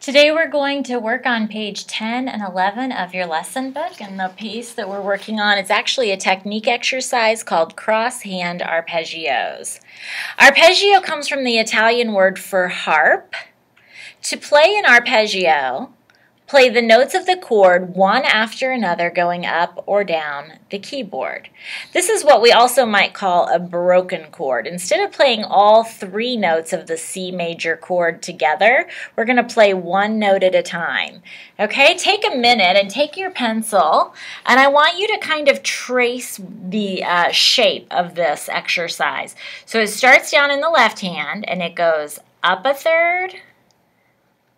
Today we're going to work on page 10 and 11 of your lesson book, and the piece that we're working on is actually a technique exercise called cross-hand arpeggios. Arpeggio comes from the Italian word for harp. To play an arpeggio, play the notes of the chord one after another going up or down the keyboard. This is what we also might call a broken chord. Instead of playing all three notes of the C major chord together, we're going to play one note at a time. Okay, take a minute and take your pencil, and I want you to kind of trace the shape of this exercise. So it starts down in the left hand, and it goes up a third,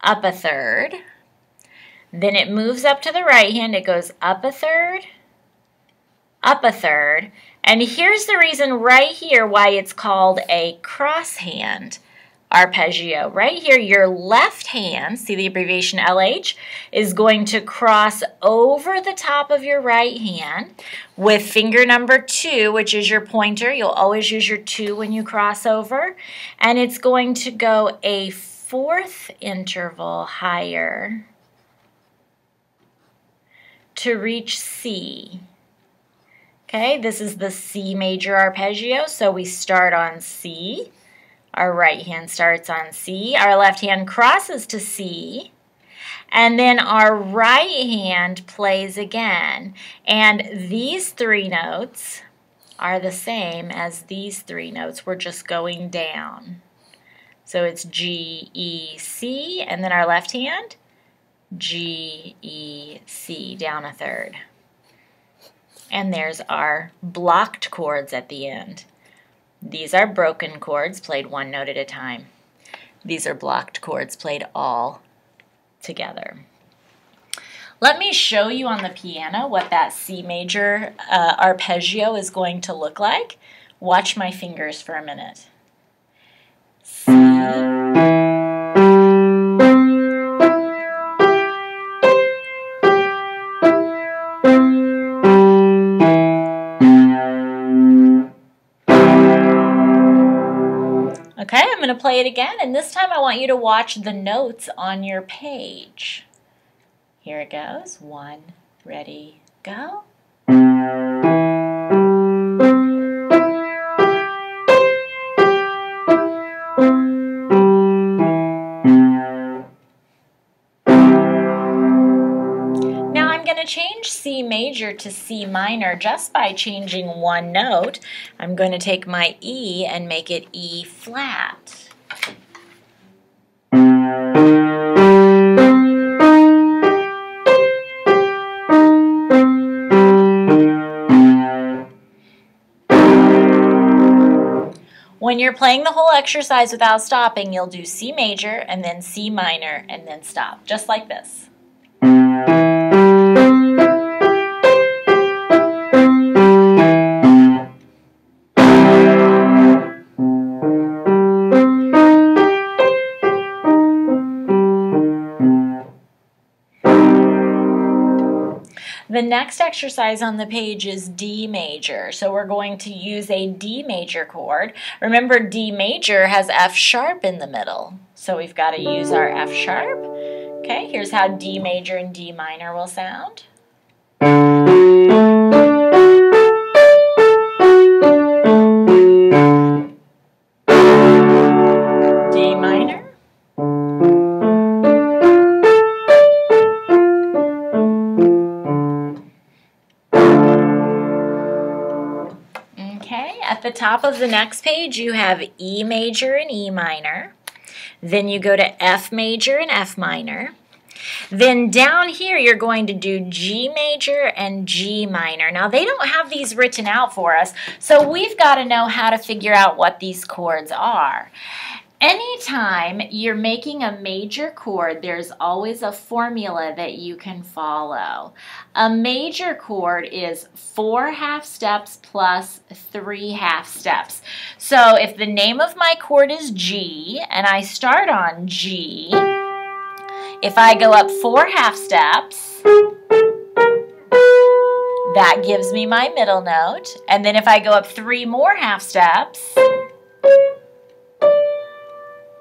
up a third. Then it moves up to the right hand. It goes up a third, up a third. And here's the reason right here why it's called a cross-hand arpeggio. Right here, your left hand, see the abbreviation LH, is going to cross over the top of your right hand with finger number 2, which is your pointer. You'll always use your 2 when you cross over. And it's going to go a fourth interval higher to reach C. Okay, this is the C major arpeggio, so we start on C. Our right hand starts on C. Our left hand crosses to C. And then our right hand plays again. And these three notes are the same as these three notes. We're just going down. So it's G, E, C, and then our left hand, G, E, C, down a third. And there's our blocked chords at the end. These are broken chords played one note at a time. These are blocked chords played all together. Let me show you on the piano what that C major arpeggio is going to look like. Watch my fingers for a minute. C. Okay, I'm going to play it again, and this time I want you to watch the notes on your page. Here it goes. 1, ready, go. Now I'm going to change C major to C minor just by changing one note. I'm going to take my E and make it E flat. When you're playing the whole exercise without stopping, you'll do C major and then C minor and then stop, just like this. The next exercise on the page is D major. So we're going to use a D major chord. Remember, D major has F sharp in the middle. So we've got to use our F sharp. Okay, here's how D major and D minor will sound. D minor. At the top of the next page, you have E major and E minor. Then you go to F major and F minor. Then down here, you're going to do G major and G minor. Now, they don't have these written out for us, so we've got to know how to figure out what these chords are. Anytime you're making a major chord, there's always a formula that you can follow. A major chord is 4 half steps plus 3 half steps. So if the name of my chord is G and I start on G, if I go up 4 half steps, that gives me my middle note. And then if I go up 3 more half steps,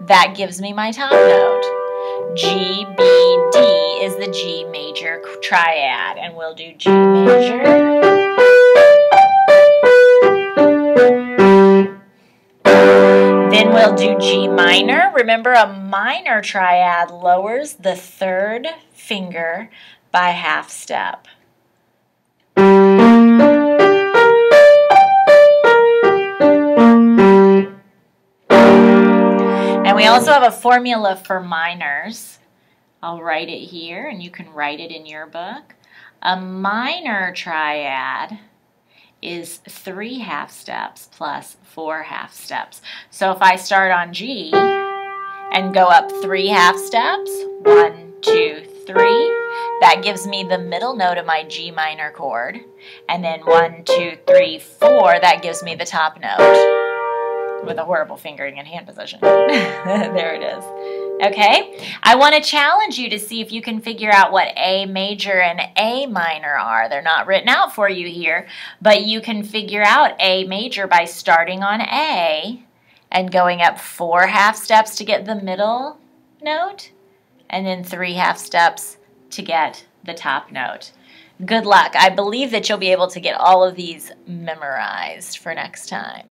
that gives me my top note. G, B, D is the G major triad, and we'll do G major. Then we'll do G minor. Remember, a minor triad lowers the third finger by half step. And we also have a formula for minors. I'll write it here, and you can write it in your book. A minor triad is 3 half steps plus 4 half steps. So if I start on G and go up 3 half steps, 1, 2, 3, that gives me the middle note of my G minor chord. And then 1, 2, 3, 4, that gives me the top note with a horrible fingering and hand position. There it is. Okay, I want to challenge you to see if you can figure out what A major and A minor are. They're not written out for you here, but you can figure out A major by starting on A and going up 4 half steps to get the middle note, and then 3 half steps to get the top note. Good luck. I believe that you'll be able to get all of these memorized for next time.